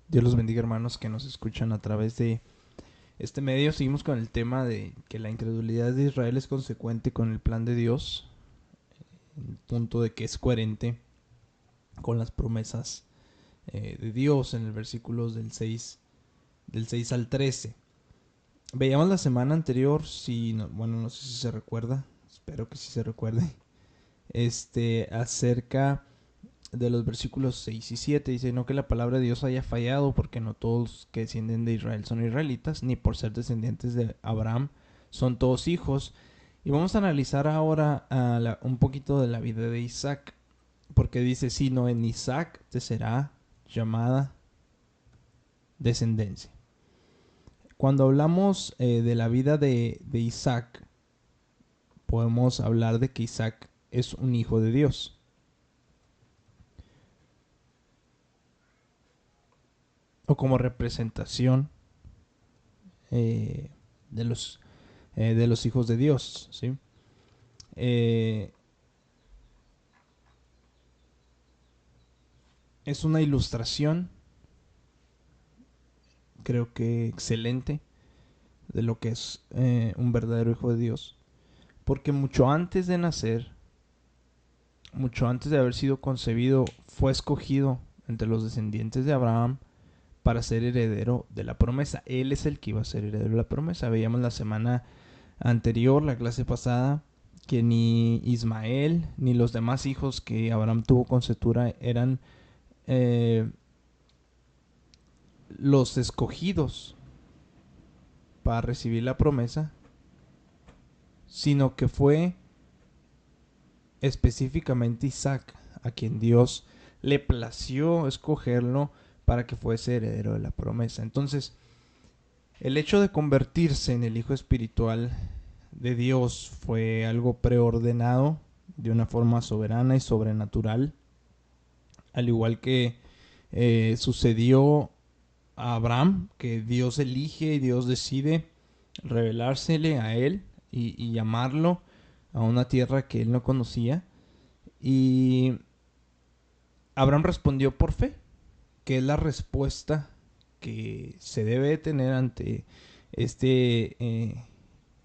Dios los bendiga, hermanos que nos escuchan a través de este medio. Seguimos con el tema de que la incredulidad de Israel es consecuente con el plan de Dios, en el punto de que es coherente con las promesas de Dios en el versículos del 6 al 13. Veíamos la semana anterior, si no, bueno, no sé si se recuerda, espero que sí se recuerde, acerca de los versículos 6 y 7. Dice: no que la palabra de Dios haya fallado, porque no todos que descienden de Israel son israelitas, ni por ser descendientes de Abraham son todos hijos. Y vamos a analizar ahora un poquito de la vida de Isaac, porque dice: sino en Isaac te será llamada descendencia. Cuando hablamos de la vida de Isaac, podemos hablar de que Isaac es un hijo de Dios. O como representación eh, de los hijos de Dios, ¿sí? Eh, es una ilustración, creo que excelente, de lo que es un verdadero hijo de Dios, porque mucho antes de nacer, mucho antes de haber sido concebido, fue escogido entre los descendientes de Abraham para ser heredero de la promesa. Él es el que iba a ser heredero de la promesa. Veíamos la semana anterior, la clase pasada, que ni Ismael ni los demás hijos que Abraham tuvo con Cetura eran eh, los escogidos para recibir la promesa, sino que fue específicamente Isaac a quien Dios le plació escogerlo para que fuese heredero de la promesa. Entonces, el hecho de convertirse en el hijo espiritual de Dios fue algo preordenado de una forma soberana y sobrenatural, al igual que sucedió a Abraham, que Dios elige y Dios decide revelársele a él y llamarlo a una tierra que él no conocía. Y Abraham respondió por fe, que es la respuesta que se debe de tener ante este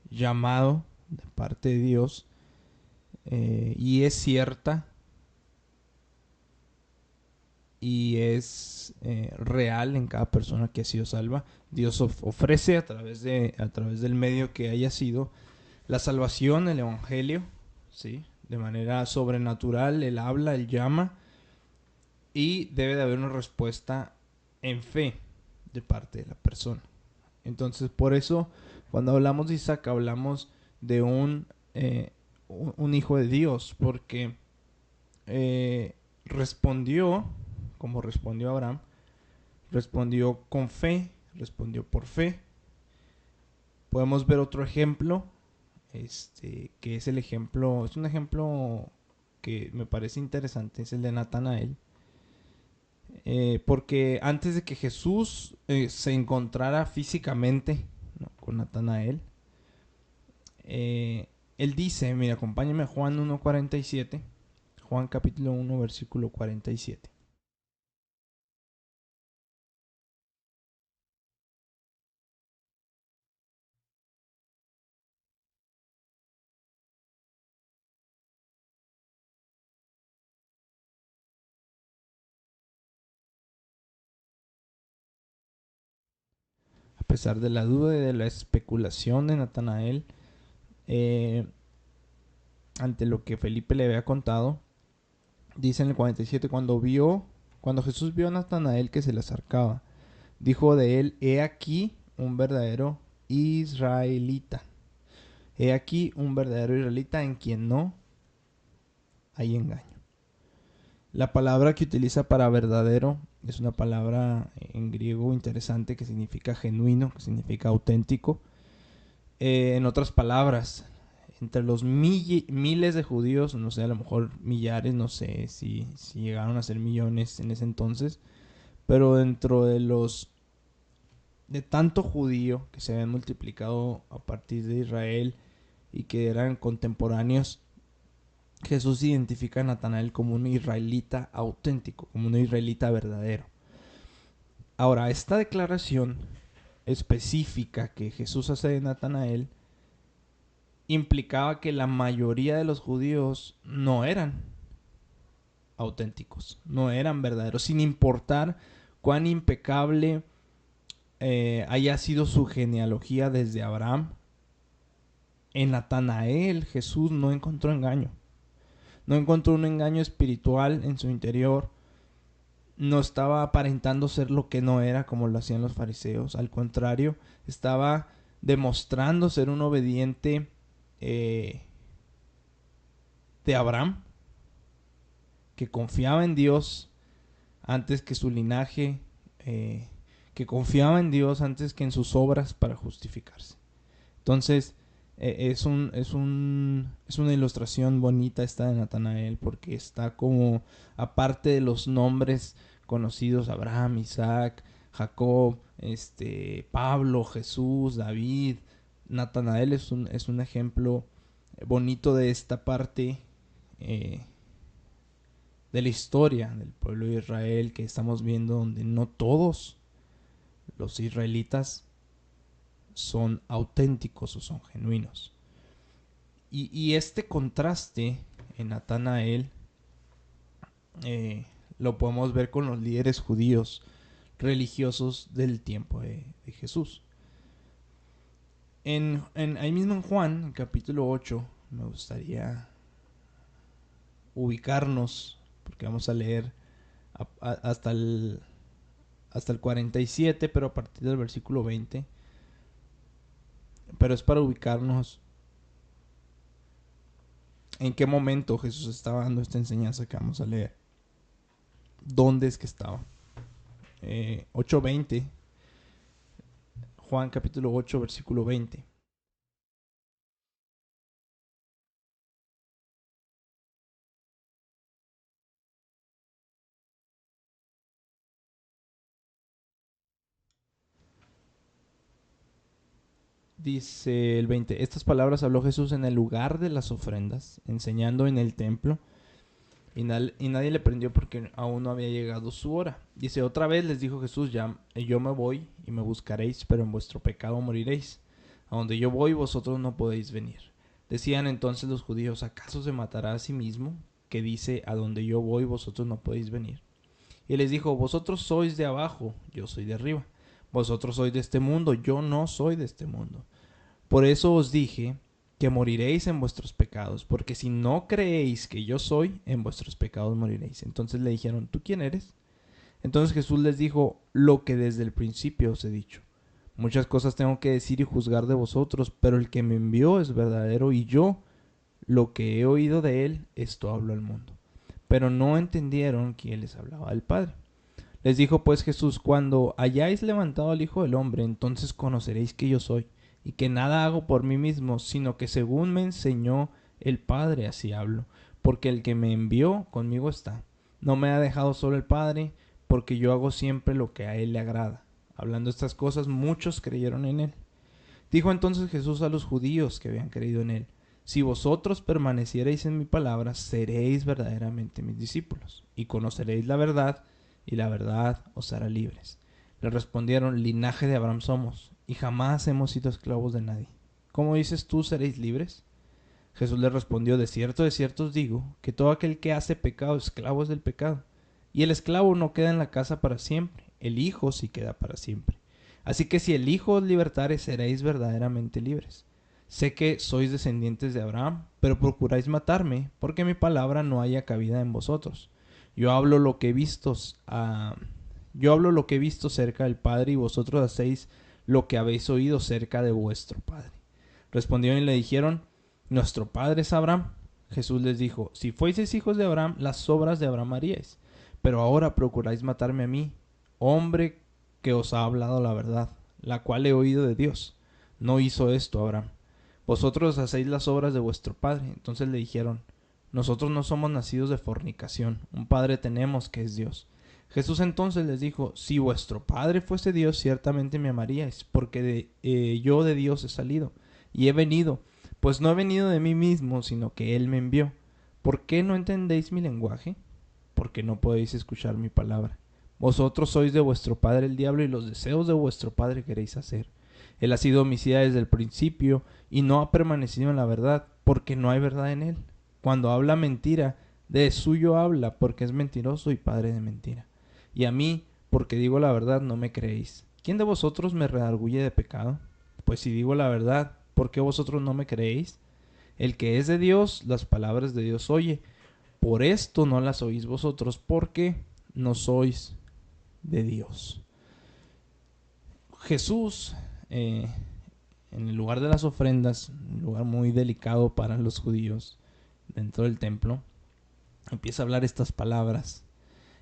llamado de parte de Dios, y es cierta y es real en cada persona que ha sido salva. Dios ofrece a través del medio que haya sido la salvación, el evangelio, ¿sí? De manera sobrenatural. Él habla, él llama, y debe de haber una respuesta en fe de parte de la persona. Entonces, por eso, cuando hablamos de Isaac, hablamos de un hijo de Dios, porque respondió, como respondió Abraham, respondió con fe, respondió por fe. Podemos ver otro ejemplo, que es es un ejemplo que me parece interesante, es el de Natanael. Porque antes de que Jesús se encontrara físicamente, ¿no?, con Natanael, él dice, mira, acompáñame a Juan 1:47, Juan capítulo 1, versículo 47. A pesar de la duda y de la especulación de Natanael, eh, ante lo que Felipe le había contado, dice en el 47: cuando Jesús vio a Natanael que se le acercaba, dijo de él: he aquí un verdadero israelita. He aquí un verdadero israelita en quien no hay engaño. La palabra que utiliza para verdadero es una palabra en griego interesante que significa genuino, que significa auténtico. En otras palabras, entre los miles de judíos, no sé, a lo mejor millares, no sé si llegaron a ser millones en ese entonces, pero dentro de tanto judío que se habían multiplicado a partir de Israel y que eran contemporáneos, Jesús identifica a Natanael como un israelita auténtico, como un israelita verdadero. Ahora, esta declaración específica que Jesús hace de Natanael implicaba que la mayoría de los judíos no eran auténticos, no eran verdaderos, sin importar cuán impecable haya sido su genealogía desde Abraham. En Natanael Jesús no encontró engaño, no encontró un engaño espiritual en su interior, no estaba aparentando ser lo que no era como lo hacían los fariseos, al contrario, estaba demostrando ser un obediente de Abraham, que confiaba en Dios antes que su linaje, que confiaba en Dios antes que en sus obras para justificarse. Entonces, es una ilustración bonita esta de Natanael, porque está como, aparte de los nombres conocidos, Abraham, Isaac, Jacob, Pablo, Jesús, David, Natanael es un ejemplo bonito de esta parte de la historia del pueblo de Israel que estamos viendo, donde no todos los israelitas son auténticos o son genuinos. Y este contraste en Natanael lo podemos ver con los líderes judíos religiosos del tiempo de Jesús. Ahí mismo en Juan, capítulo 8, me gustaría ubicarnos, porque vamos a leer hasta el 47, pero a partir del versículo 20. Pero es para ubicarnos en qué momento Jesús estaba dando esta enseñanza que vamos a leer. ¿Dónde es que estaba? 8:20. Juan capítulo 8, versículo 20. Dice el 20. Estas palabras habló Jesús en el lugar de las ofrendas, enseñando en el templo. Y nadie le prendió porque aún no había llegado su hora. Dice, otra vez les dijo Jesús, ya yo me voy y me buscaréis, pero en vuestro pecado moriréis. A donde yo voy vosotros no podéis venir. Decían entonces los judíos, ¿acaso se matará a sí mismo? Que dice, a donde yo voy vosotros no podéis venir. Y les dijo, vosotros sois de abajo, yo soy de arriba. Vosotros sois de este mundo, yo no soy de este mundo. Por eso os dije que moriréis en vuestros pecados, porque si no creéis que yo soy, en vuestros pecados moriréis. Entonces le dijeron, ¿tú quién eres? Entonces Jesús les dijo, lo que desde el principio os he dicho. Muchas cosas tengo que decir y juzgar de vosotros, pero el que me envió es verdadero y yo, lo que he oído de él, esto hablo al mundo. Pero no entendieron que él les hablaba del Padre. Les dijo pues Jesús, cuando hayáis levantado al Hijo del Hombre, entonces conoceréis que yo soy, y que nada hago por mí mismo, sino que según me enseñó el Padre, así hablo, porque el que me envió conmigo está. No me ha dejado solo el Padre, porque yo hago siempre lo que a él le agrada. Hablando estas cosas, muchos creyeron en él. Dijo entonces Jesús a los judíos que habían creído en él, si vosotros permaneciereis en mi palabra, seréis verdaderamente mis discípulos, y conoceréis la verdad, y la verdad os hará libres. Le respondieron, linaje de Abraham somos, y jamás hemos sido esclavos de nadie. ¿Cómo dices tú, seréis libres? Jesús le respondió, de cierto os digo, que todo aquel que hace pecado, esclavo es del pecado. Y el esclavo no queda en la casa para siempre, el Hijo sí queda para siempre. Así que si el Hijo os libertare, seréis verdaderamente libres. Sé que sois descendientes de Abraham, pero procuráis matarme, porque mi palabra no haya cabida en vosotros. Yo hablo lo que he visto cerca del Padre, y vosotros hacéis lo que habéis oído cerca de vuestro Padre. Respondieron y le dijeron, nuestro Padre es Abraham. Jesús les dijo, si fueseis hijos de Abraham, las obras de Abraham haríais. Pero ahora procuráis matarme a mí, hombre que os ha hablado la verdad, la cual he oído de Dios. No hizo esto Abraham. Vosotros hacéis las obras de vuestro padre. Entonces le dijeron, nosotros no somos nacidos de fornicación, un padre tenemos que es Dios. Jesús entonces les dijo, si vuestro padre fuese Dios, ciertamente me amaríais, porque yo de Dios he salido, y he venido, pues no he venido de mí mismo, sino que Él me envió. ¿Por qué no entendéis mi lenguaje? Porque no podéis escuchar mi palabra. Vosotros sois de vuestro padre el diablo y los deseos de vuestro padre queréis hacer. Él ha sido homicida desde el principio y no ha permanecido en la verdad, porque no hay verdad en él. Cuando habla mentira, de suyo habla, porque es mentiroso y padre de mentira. Y a mí, porque digo la verdad, no me creéis. ¿Quién de vosotros me redarguye de pecado? Pues si digo la verdad, ¿por qué vosotros no me creéis? El que es de Dios, las palabras de Dios oye. Por esto no las oís vosotros, porque no sois de Dios. Jesús, en el lugar de las ofrendas, un lugar muy delicado para los judíos dentro del templo, empieza a hablar estas palabras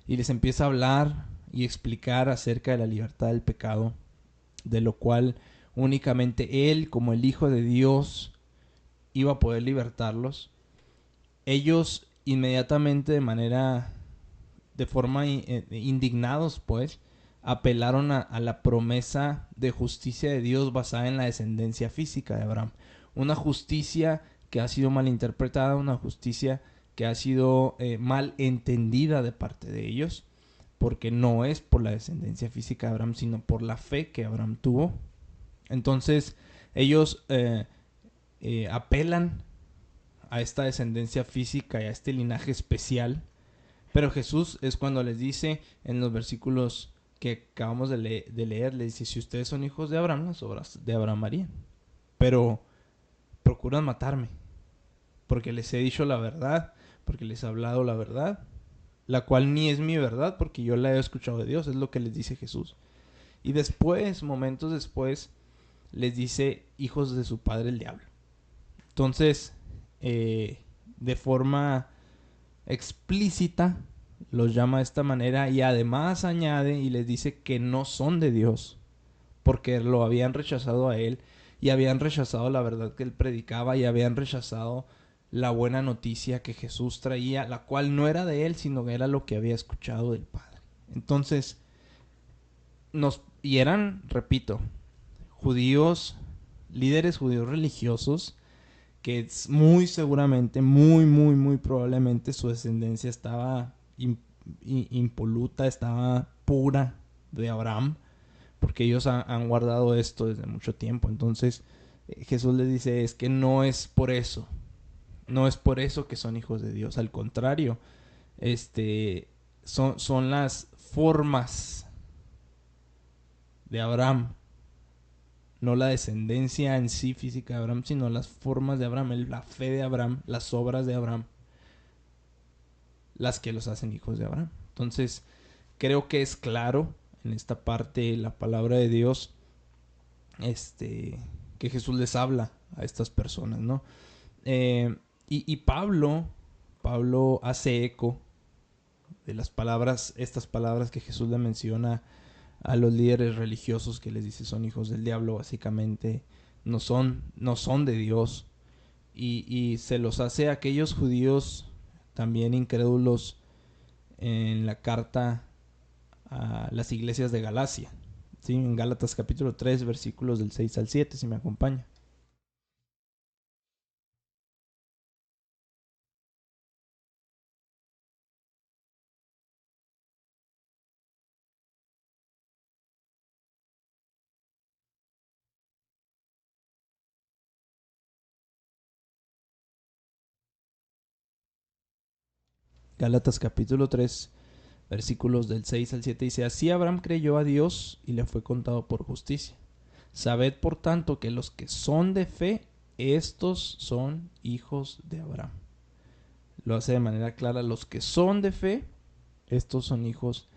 y les empieza a hablar y explicar acerca de la libertad del pecado, de lo cual únicamente Él, como el Hijo de Dios, iba a poder libertarlos. Ellos inmediatamente de forma indignados, pues, apelaron a la promesa de justicia de Dios basada en la descendencia física de Abraham. Una justicia que ha sido mal interpretada, una justicia que ha sido mal entendida de parte de ellos, porque no es por la descendencia física de Abraham, sino por la fe que Abraham tuvo. Entonces, ellos apelan a esta descendencia física y a este linaje especial. Pero Jesús es cuando les dice en los versículos que acabamos de leer, les dice, si ustedes son hijos de Abraham, las obras de Abraham harían. Pero procuran matarme, porque les he dicho la verdad, porque les he hablado la verdad, la cual ni es mi verdad, porque yo la he escuchado de Dios, es lo que les dice Jesús. Y después, momentos después, les dice hijos de su padre el diablo. Entonces, de forma explícita los llama de esta manera y además añade y les dice que no son de Dios porque lo habían rechazado a él y habían rechazado la verdad que él predicaba y habían rechazado la buena noticia que Jesús traía, la cual no era de él, sino que era lo que había escuchado del Padre. Entonces, y eran, repito, judíos, líderes judíos religiosos, que muy seguramente, muy probablemente su descendencia estaba impoluta, estaba pura de Abraham, porque ellos han guardado esto desde mucho tiempo. Entonces Jesús les dice, es que no es por eso, no es por eso que son hijos de Dios, al contrario, son las formas de Abraham, no la descendencia en sí física de Abraham, sino las formas de Abraham, la fe de Abraham, las obras de Abraham, las que los hacen hijos de Abraham. Entonces, creo que es claro en esta parte la palabra de Dios, que Jesús les habla a estas personas, ¿no? Y Pablo hace eco de las palabras, estas palabras que Jesús le menciona a los líderes religiosos, que les dice son hijos del diablo, básicamente no son de Dios, y se los hace a aquellos judíos también incrédulos en la carta a las iglesias de Galacia, ¿sí? En Gálatas capítulo 3 versículos del 6 al 7, si me acompaña. Gálatas capítulo 3 versículos del 6 al 7 dice, así Abraham creyó a Dios y le fue contado por justicia. Sabed por tanto que los que son de fe, estos son hijos de Abraham. Lo hace de manera clara, los que son de fe, estos son hijos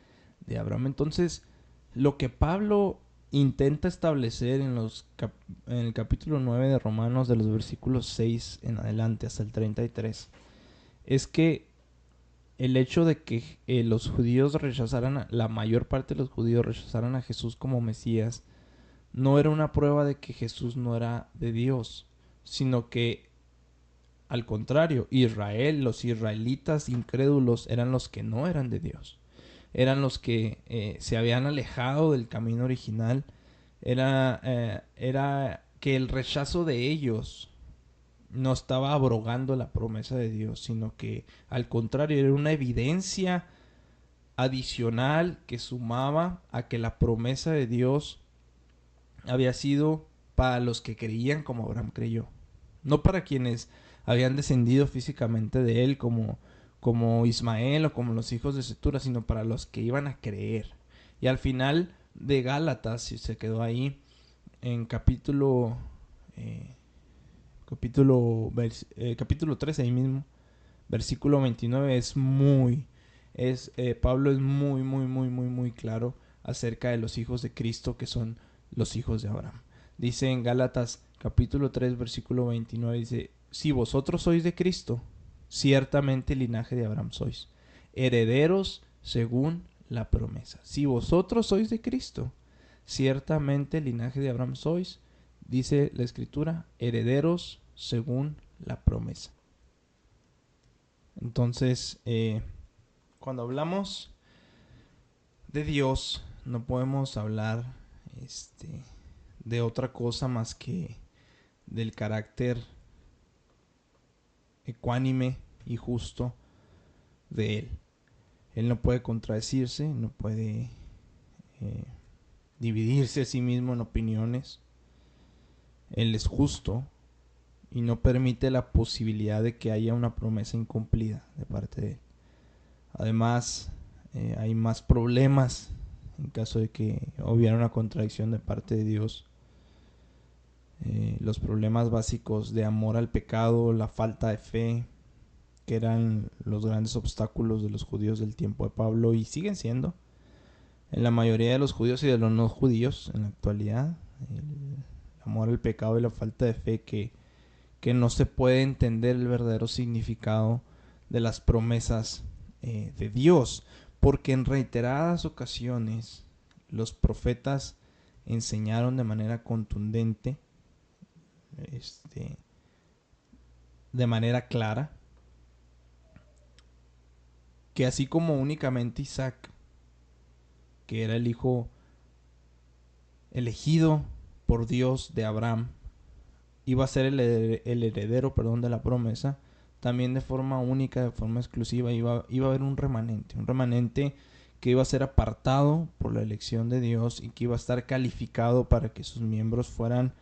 de Abraham. Entonces, lo que Pablo intenta establecer en el capítulo 9 de Romanos, de los versículos 6 en adelante hasta el 33, es que el hecho de que los judíos rechazaran, la mayor parte de los judíos rechazaran a Jesús como Mesías, no era una prueba de que Jesús no era de Dios, sino que al contrario, los israelitas incrédulos eran los que no eran de Dios. Eran los que se habían alejado del camino original. Era que el rechazo de ellos no estaba abrogando la promesa de Dios, sino que al contrario era una evidencia adicional que sumaba a que la promesa de Dios había sido para los que creían como Abraham creyó. No para quienes habían descendido físicamente de él como Ismael o como los hijos de Setura, sino para los que iban a creer. Y al final de Gálatas, si se quedó ahí, en capítulo 13 ahí mismo, versículo 29 Pablo es muy claro acerca de los hijos de Cristo que son los hijos de Abraham. Dice en Gálatas capítulo 3 versículo 29, dice, si vosotros sois de Cristo, ciertamente linaje de Abraham sois, herederos según la promesa. Si vosotros sois de Cristo, ciertamente linaje de Abraham sois, dice la Escritura, herederos según la promesa. Entonces, cuando hablamos de Dios, no podemos hablar de otra cosa más que del carácter ecuánime y justo de Él. Él no puede contradecirse, no puede dividirse a sí mismo en opiniones. Él es justo y no permite la posibilidad de que haya una promesa incumplida de parte de Él. Además, hay más problemas en caso de que hubiera una contradicción de parte de Dios. Los problemas básicos de amor al pecado, la falta de fe, que eran los grandes obstáculos de los judíos del tiempo de Pablo y siguen siendo en la mayoría de los judíos y de los no judíos en la actualidad. El amor al pecado y la falta de fe que no se puede entender el verdadero significado de las promesas de Dios, porque en reiteradas ocasiones los profetas enseñaron de manera contundente, de manera clara, que así como únicamente Isaac, que era el hijo elegido por Dios de Abraham, iba a ser el heredero, de la promesa, también de forma única, de forma exclusiva, iba a haber un remanente que iba a ser apartado por la elección de Dios y que iba a estar calificado para que sus miembros fueran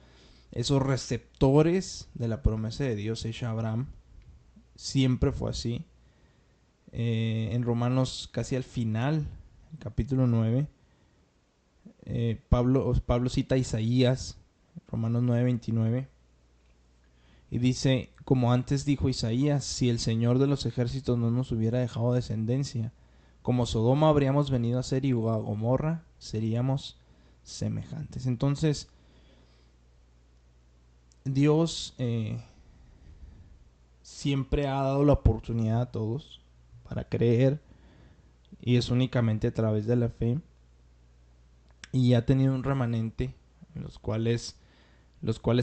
esos receptores de la promesa de Dios hecha a Abraham. Siempre fue así. En Romanos, casi al final, capítulo 9, Pablo cita a Isaías, Romanos 9:29, y dice, como antes dijo Isaías, si el Señor de los ejércitos no nos hubiera dejado descendencia, como Sodoma habríamos venido a ser y a Gomorra seríamos semejantes. Entonces, Dios siempre ha dado la oportunidad a todos para creer, y es únicamente a través de la fe, y ha tenido un remanente en los cuales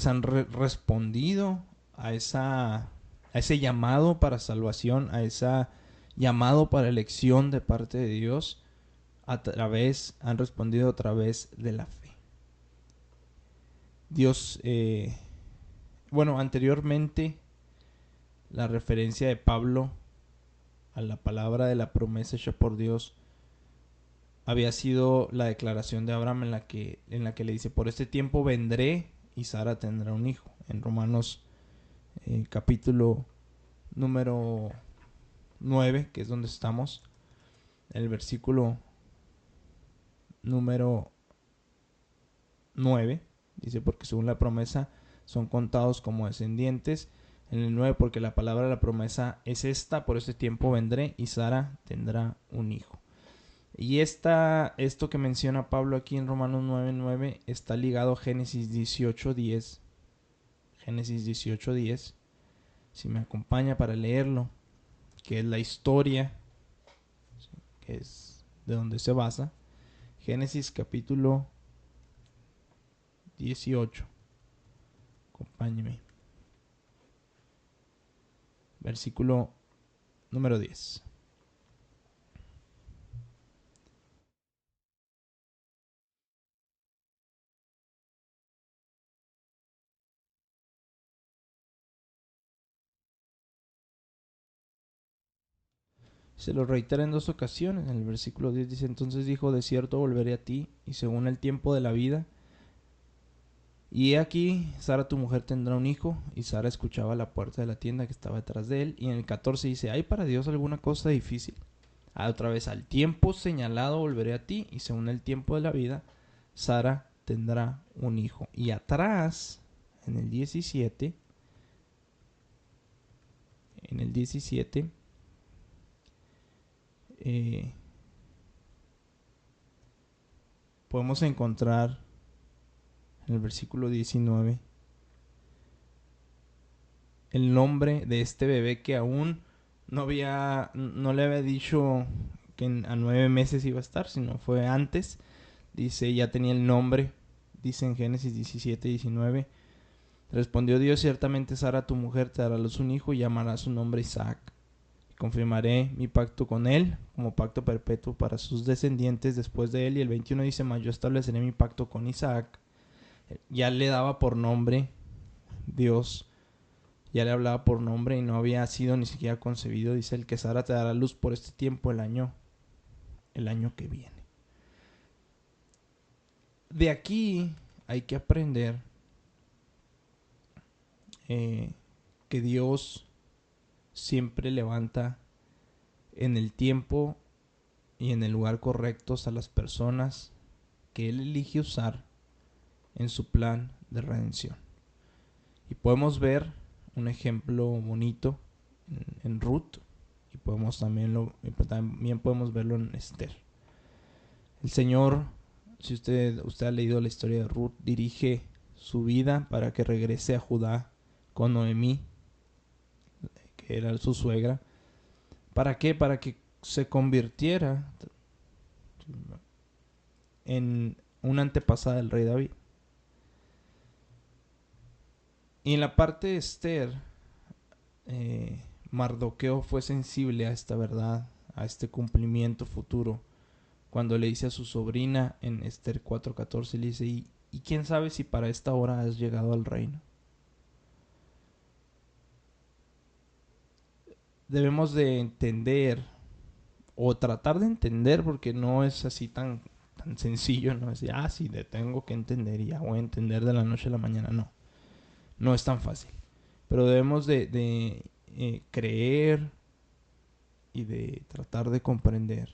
han respondido a ese llamado para salvación, a ese llamado para elección de parte de Dios, han respondido a través de la fe. Dios, anteriormente la referencia de Pablo a la palabra de la promesa hecha por Dios había sido la declaración de Abraham en la que le dice, por este tiempo vendré y Sara tendrá un hijo. En Romanos capítulo número 9, que es donde estamos, el versículo número 9, dice, porque según la promesa son contados como descendientes. En el 9, porque la palabra de la promesa es esta, por este tiempo vendré y Sara tendrá un hijo. Y esto que menciona Pablo aquí en Romanos 9:9 está ligado a Génesis 18:10. Génesis 18:10. Si me acompaña para leerlo, que es la historia, que es de donde se basa. Génesis capítulo 18. Acompáñeme. Versículo número 10. Se lo reitera en 2 ocasiones. En el versículo 10 dice: entonces dijo, de cierto volveré a ti, y según el tiempo de la vida. Y he aquí, Sara tu mujer tendrá un hijo. Y Sara escuchaba la puerta de la tienda que estaba detrás de él. Y en el 14 dice: ¿hay para Dios alguna cosa difícil? Otra vez, al tiempo señalado volveré a ti, y según el tiempo de la vida, Sara tendrá un hijo. Y atrás, en el 17, eh, podemos encontrar en el versículo 19 el nombre de este bebé que aún no le había dicho que a 9 meses iba a estar, sino fue antes. Dice, ya tenía el nombre. Dice en Génesis 17:19: respondió Dios: ciertamente Sara tu mujer te dará a luz un hijo, y llamará su nombre Isaac. Confirmaré mi pacto con él como pacto perpetuo para sus descendientes después de él. Y el 21 dice: mas yo estableceré mi pacto con Isaac. Ya le daba por nombre Dios, ya le hablaba por nombre, y no había sido ni siquiera concebido. Dice: el que Sara te dará luz por este tiempo, el año que viene. De aquí hay que aprender que Dios siempre levanta en el tiempo y en el lugar correctos a las personas que Él elige usar en su plan de redención. Y podemos ver un ejemplo bonito en Ruth, y también podemos verlo en Esther. El Señor, si usted ha leído la historia de Ruth, dirige su vida para que regrese a Judá con Noemí, que era su suegra. ¿Para qué? Para que se convirtiera en una antepasada del rey David. Y en la parte de Esther, Mardoqueo fue sensible a esta verdad, a este cumplimiento futuro, cuando le dice a su sobrina en Esther 4:14, le dice: ¿y quién sabe si para esta hora has llegado al reino? Debemos de entender, o tratar de entender, porque no es así tan sencillo, no es decir, sí, tengo que entender y ya voy a entender de la noche a la mañana. No es tan fácil. Pero debemos de creer y de tratar de comprender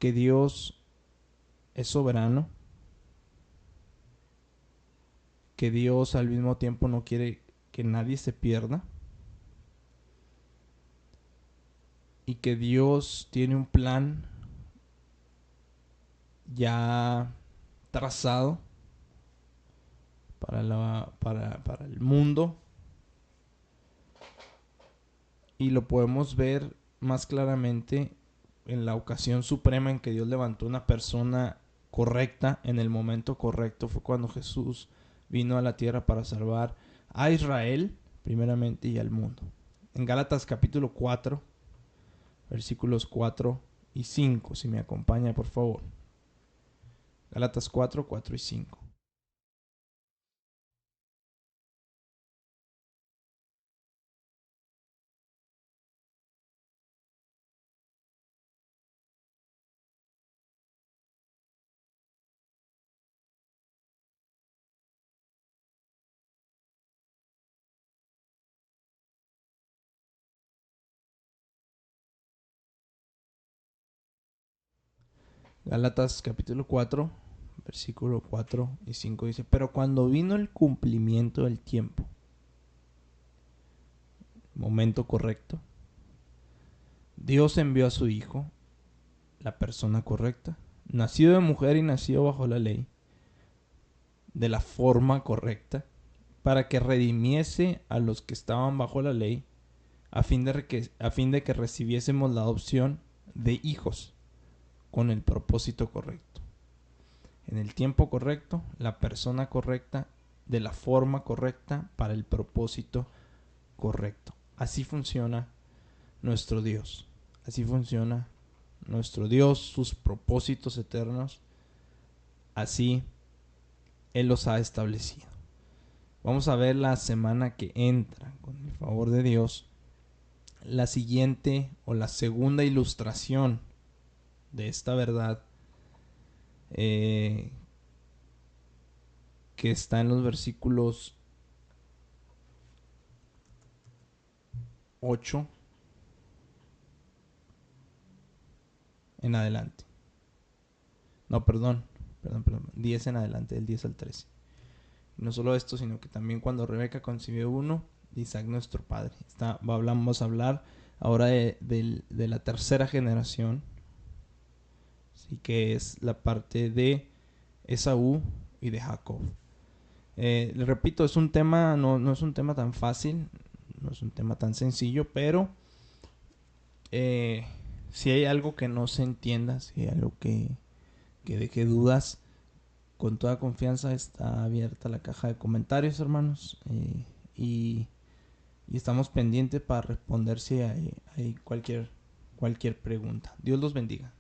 que Dios es soberano, que Dios al mismo tiempo no quiere que nadie se pierda, y que Dios tiene un plan ya trazado para el mundo, y lo podemos ver más claramente en la ocasión suprema en que Dios levantó una persona correcta en el momento correcto. Fue cuando Jesús vino a la tierra para salvar a Israel primeramente y al mundo. En Gálatas capítulo 4, versículos 4 y 5, si me acompaña por favor. Gálatas 4, 4 y 5. Gálatas capítulo 4, versículo 4 y 5 dice: pero cuando vino el cumplimiento del tiempo, momento correcto, Dios envió a su Hijo, la persona correcta, nacido de mujer y nacido bajo la ley, de la forma correcta, para que redimiese a los que estaban bajo la ley, a fin de que recibiésemos la adopción de hijos con el propósito correcto. En el tiempo correcto, la persona correcta, de la forma correcta, para el propósito correcto. Así funciona nuestro Dios. Así funciona nuestro Dios, sus propósitos eternos. Así Él los ha establecido. Vamos a ver la semana que entra, con el favor de Dios, la siguiente o la segunda ilustración de esta verdad que está en los versículos 8 en adelante. No, perdón, 10 en adelante, del 10 al 13. No solo esto, sino que también cuando Rebeca concibió uno, Isaac nuestro padre. Vamos a hablar ahora de la tercera generación, ¿sí? Que es la parte de Esaú y de Jacob. Les repito, es un tema, no es un tema tan fácil, no es un tema tan sencillo, pero si hay algo que no se entienda, si hay algo que deje dudas, con toda confianza está abierta la caja de comentarios, hermanos, y estamos pendientes para responder si hay cualquier pregunta. Dios los bendiga.